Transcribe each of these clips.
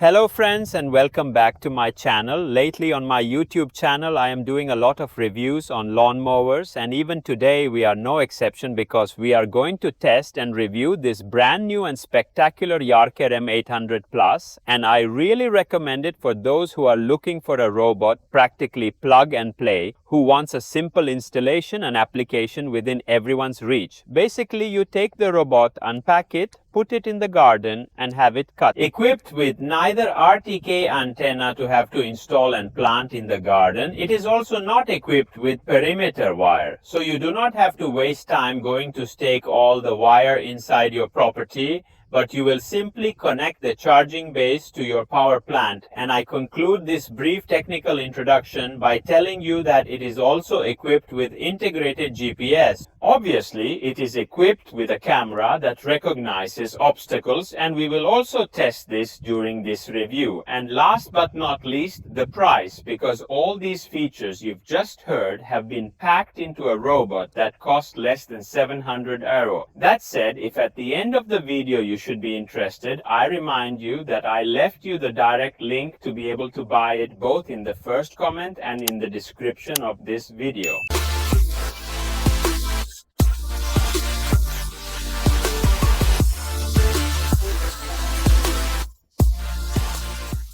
Hello friends and welcome back to my channel. Lately on my YouTube channel I am doing a lot of reviews on lawnmowers, and even today we are no exception because we are going to test and review this brand new and spectacular Yardcare M800 Plus, and I really recommend it for those who are looking for a robot practically plug and play, who wants a simple installation and application within everyone's reach. Basically you take the robot, unpack it, put it in the garden and have it cut. Equipped with neither RTK antenna to have to install and plant in the garden, it is also not equipped with perimeter wire. So you do not have to waste time going to stake all the wire inside your property, but you will simply connect the charging base to your power plant. And I conclude this brief technical introduction by telling you that it is also equipped with integrated GPS. Obviously, it is equipped with a camera that recognizes obstacles, and we will also test this during this review. And last but not least, the price, because all these features you've just heard have been packed into a robot that costs less than 700 euro. That said, if at the end of the video you should be interested, I remind you that I left you the direct link to be able to buy it both in the first comment and in the description of this video.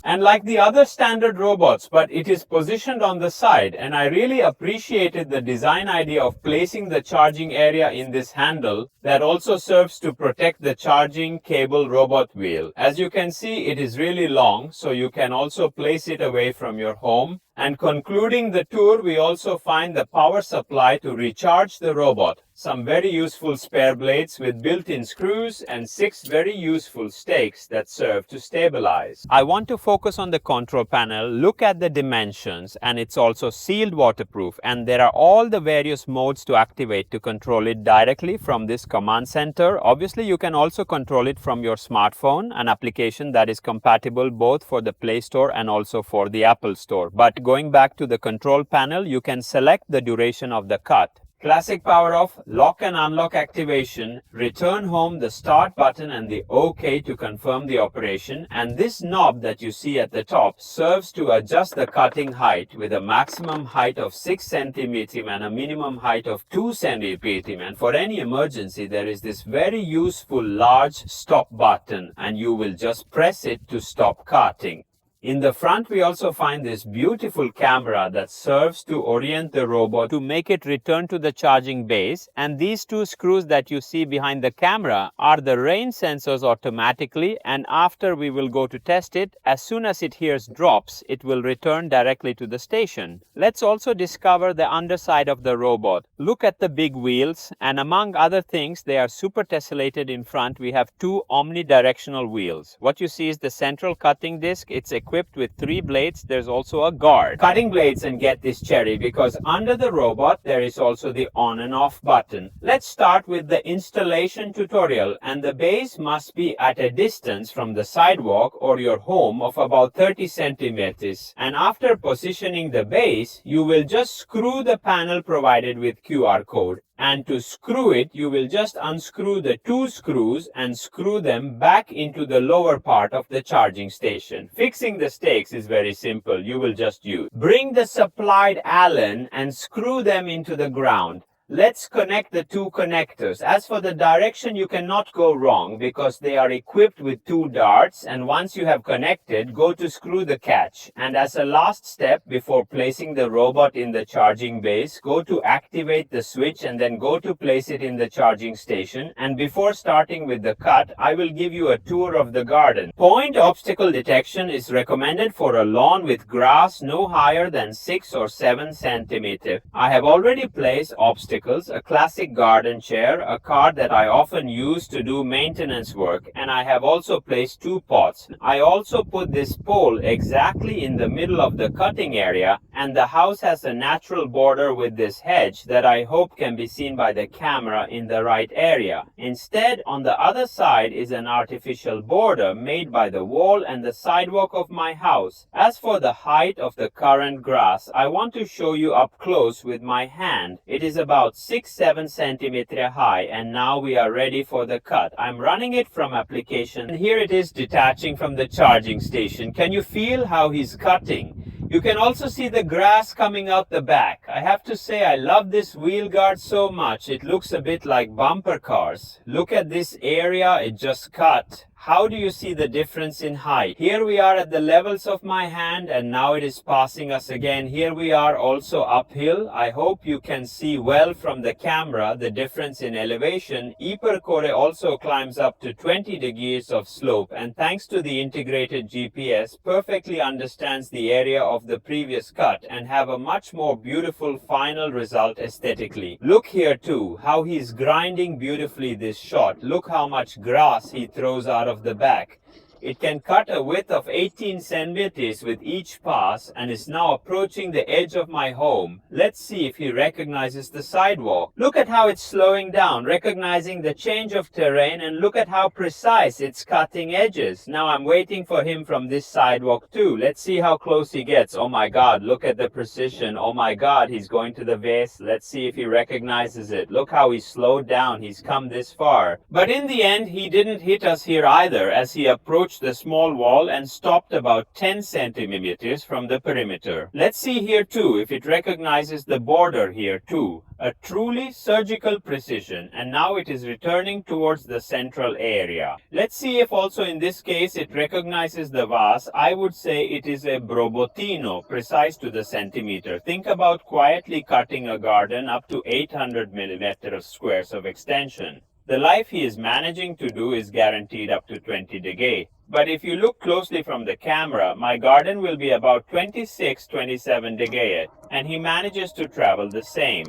And like the other standard robots, but it is positioned on the side, and I really appreciated the design idea of placing the charging area in this handle that also serves to protect the charging cable robot wheel. As you can see, it is really long, so you can also place it away from your home. And concluding the tour, we also find the power supply to recharge the robot, some very useful spare blades with built-in screws, and 6 very useful stakes that serve to stabilize. I want to focus on the control panel, look at the dimensions, and it's also sealed waterproof, and there are all the various modes to activate to control it directly from this command center. Obviously, you can also control it from your smartphone, an application that is compatible both for the Play Store and also for the Apple Store. But going back to the control panel, you can select the duration of the cut. Classic power off, lock and unlock activation, return home, the start button and the OK to confirm the operation. And this knob that you see at the top serves to adjust the cutting height with a maximum height of 6 cm and a minimum height of 2 cm. And for any emergency, there is this very useful large stop button, and you will just press it to stop cutting. In the front, we also find this beautiful camera that serves to orient the robot to make it return to the charging base. And these 2 screws that you see behind the camera are the rain sensors automatically. And after we will go to test it, as soon as it hears drops, it will return directly to the station. Let's also discover the underside of the robot. Look at the big wheels, and among other things, they are super tessellated in front. We have 2 omnidirectional wheels. What you see is the central cutting disc. It's equipped with 3 blades. There's also a guard. Cutting blades, and get this cherry, because under the robot there is also the on and off button. Let's start with the installation tutorial, and the base must be at a distance from the sidewalk or your home of about 30 centimeters. And after positioning the base, you will just screw the panel provided with QR code. And to screw it, you will just unscrew the 2 screws and screw them back into the lower part of the charging station. Fixing the stakes is very simple. You will just bring the supplied Allen and screw them into the ground. Let's connect the 2 connectors. As for the direction, you cannot go wrong because they are equipped with 2 darts, and once you have connected, go to screw the catch. And as a last step before placing the robot in the charging base, go to activate the switch and then go to place it in the charging station. And before starting with the cut, I will give you a tour of the garden. Point obstacle detection is recommended for a lawn with grass no higher than 6 or 7 centimeters. I have already placed obstacles, a classic garden chair, a cart that I often use to do maintenance work, and I have also placed 2 pots. I also put this pole exactly in the middle of the cutting area, and the house has a natural border with this hedge that I hope can be seen by the camera in the right area. Instead, on the other side is an artificial border made by the wall and the sidewalk of my house. As for the height of the current grass, I want to show you up close with my hand. It is about 6-7 centimeters high, and now we are ready for the cut. I'm running it from application, and here it is detaching from the charging station. Can you feel how he's cutting? You can also see the grass coming out the back. I have to say I love this wheel guard so much. It looks a bit like bumper cars. Look at this area it just cut. How do you see the difference in height? Here we are at the levels of my hand, and now it is passing us again. Here we are also uphill. I hope you can see well from the camera the difference in elevation. Hypercore also climbs up to 20 degrees of slope, and thanks to the integrated GPS, perfectly understands the area of the previous cut and have a much more beautiful final result aesthetically. Look here too, how he's grinding beautifully this shot. Look how much grass he throws out of the back. It can cut a width of 18 centimeters with each pass and is now approaching the edge of my home. Let's see if he recognizes the sidewalk. Look at how it's slowing down, recognizing the change of terrain, and look at how precise it's cutting edges. Now I'm waiting for him from this sidewalk too. Let's see how close he gets. Oh my God, look at the precision. Oh my God, he's going to the vase. Let's see if he recognizes it. Look how he slowed down. He's come this far. But in the end, he didn't hit us here either, as he approached the small wall and stopped about 10 centimeters from the perimeter. Let's see here too if it recognizes the border here too. A truly surgical precision, and now it is returning towards the central area. Let's see if also in this case it recognizes the vase. I would say it is a brobotino, precise to the centimeter. Think about quietly cutting a garden up to 800 millimeters squares of extension. The life he is managing to do is guaranteed up to 20 decades. But if you look closely from the camera, my garden will be about 26-27 decades, and he manages to travel the same.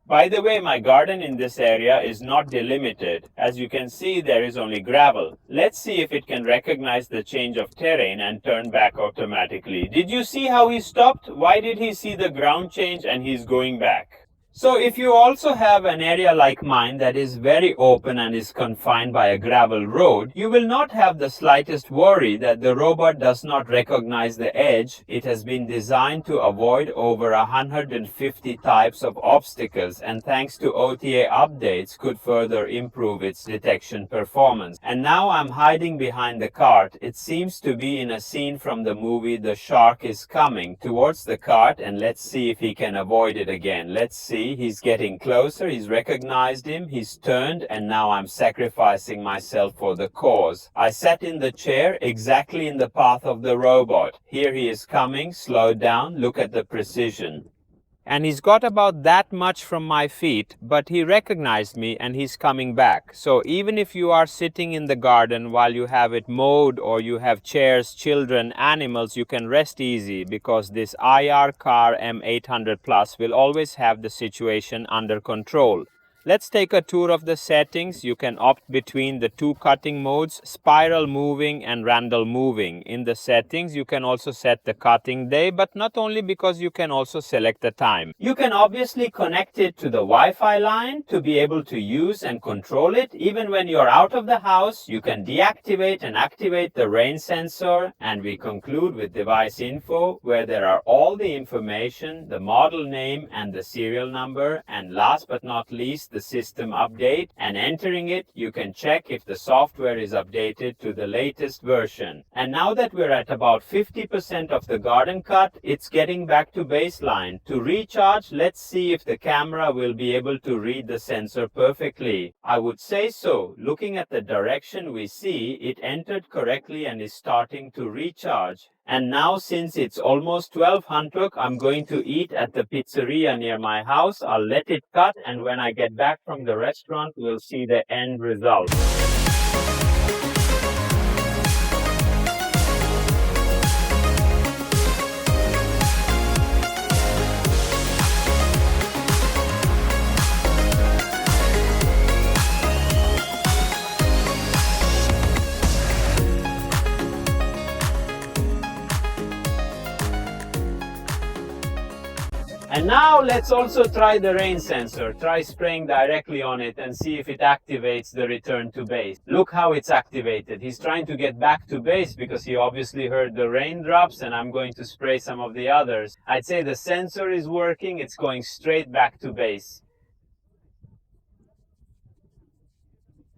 By the way, my garden in this area is not delimited. As you can see, there is only gravel. Let's see if it can recognize the change of terrain and turn back automatically. Did you see how he stopped? Why did he see the ground change and he's going back? So if you also have an area like mine that is very open and is confined by a gravel road, you will not have the slightest worry that the robot does not recognize the edge. It has been designed to avoid over 150 types of obstacles, and thanks to OTA updates could further improve its detection performance. And now I'm hiding behind the cart. It seems to be in a scene from the movie The Shark is Coming towards the cart, and let's see if he can avoid it again. Let's see. He's getting closer, he's recognized him, he's turned, and now I'm sacrificing myself for the cause. I sat in the chair exactly in the path of the robot. Here he is coming, slow down, look at the precision. And he's got about that much from my feet, but he recognized me and he's coming back. So even if you are sitting in the garden while you have it mowed, or you have chairs, children, animals, you can rest easy, because this Yardcare M800 Plus will always have the situation under control. Let's take a tour of the settings. You can opt between the two cutting modes, spiral moving and random moving. In the settings, you can also set the cutting day, but not only, because you can also select the time. You can obviously connect it to the Wi-Fi line to be able to use and control it. Even when you're out of the house, you can deactivate and activate the rain sensor. And we conclude with device info, where there are all the information, the model name and the serial number, and last but not least, the system update, and entering it, you can check if the software is updated to the latest version. And now that we're at about 50% of the garden cut, it's getting back to baseline. To recharge, let's see if the camera will be able to read the sensor perfectly. I would say so. Looking at the direction we see, it entered correctly and is starting to recharge. And now, since it's almost 1200, I'm going to eat at the pizzeria near my house. I'll let it cut, and when I get back from the restaurant, we'll see the end result. And now let's also try the rain sensor. Try spraying directly on it and see if it activates the return to base. Look how it's activated. He's trying to get back to base because he obviously heard the raindrops, and I'm going to spray some of the others. I'd say the sensor is working. It's going straight back to base.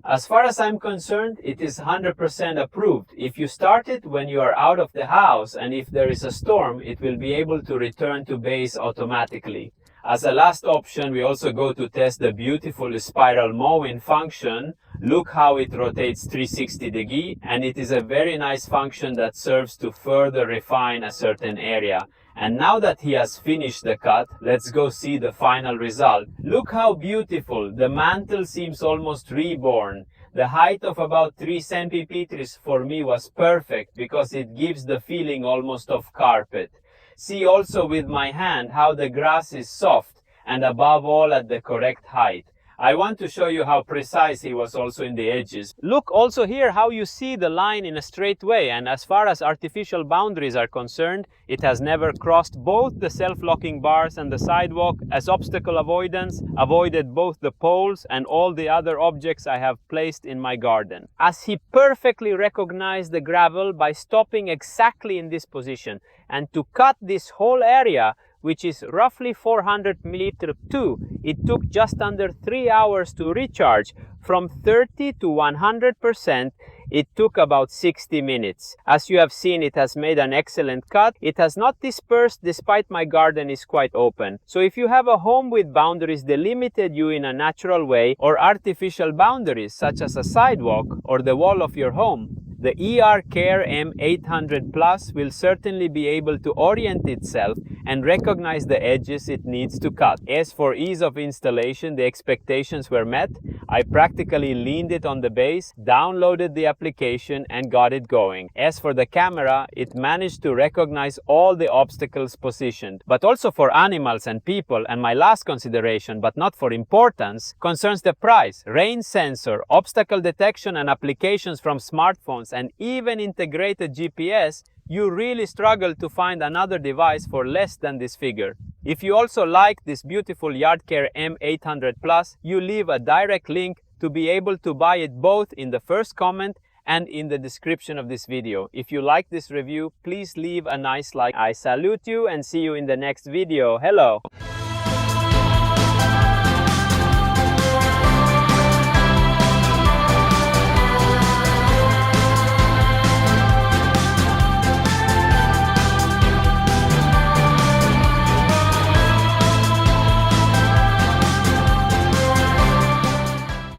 As far as I'm concerned, it is 100% approved. If you start it when you are out of the house and if there is a storm, it will be able to return to base automatically. As a last option, we also go to test the beautiful spiral mowing function. Look how it rotates 360 degrees, and it is a very nice function that serves to further refine a certain area. And now that he has finished the cut, let's go see the final result. Look how beautiful. The mantle seems almost reborn. The height of about 3 centimeters for me was perfect because it gives the feeling almost of carpet. See also with my hand how the grass is soft and above all at the correct height. I want to show you how precise he was also in the edges. Look also here how you see the line in a straight way, and as far as artificial boundaries are concerned, it has never crossed both the self-locking bars and the sidewalk. As obstacle avoidance, avoided both the poles and all the other objects I have placed in my garden. As he perfectly recognized the gravel by stopping exactly in this position, and to cut this whole area, which is roughly 400 milliliters too, it took just under 3 hours to recharge. From 30 to 100%, it took about 60 minutes. As you have seen, it has made an excellent cut. It has not dispersed despite my garden is quite open. So if you have a home with boundaries delimited you in a natural way, or artificial boundaries such as a sidewalk or the wall of your home, the Yardcare M800 Plus will certainly be able to orient itself and recognize the edges it needs to cut. As for ease of installation, the expectations were met. I practically leaned it on the base, downloaded the application and got it going. As for the camera, it managed to recognize all the obstacles positioned. But also for animals and people, and my last consideration, but not for importance, concerns the price. Rain sensor, obstacle detection and applications from smartphones, and even integrated GPS, you really struggle to find another device for less than this figure. If you also like this beautiful Yardcare M800 Plus, you leave a direct link to be able to buy it both in the first comment and in the description of this video. If you like this review, please leave a nice like. I salute you and see you in the next video. Hello!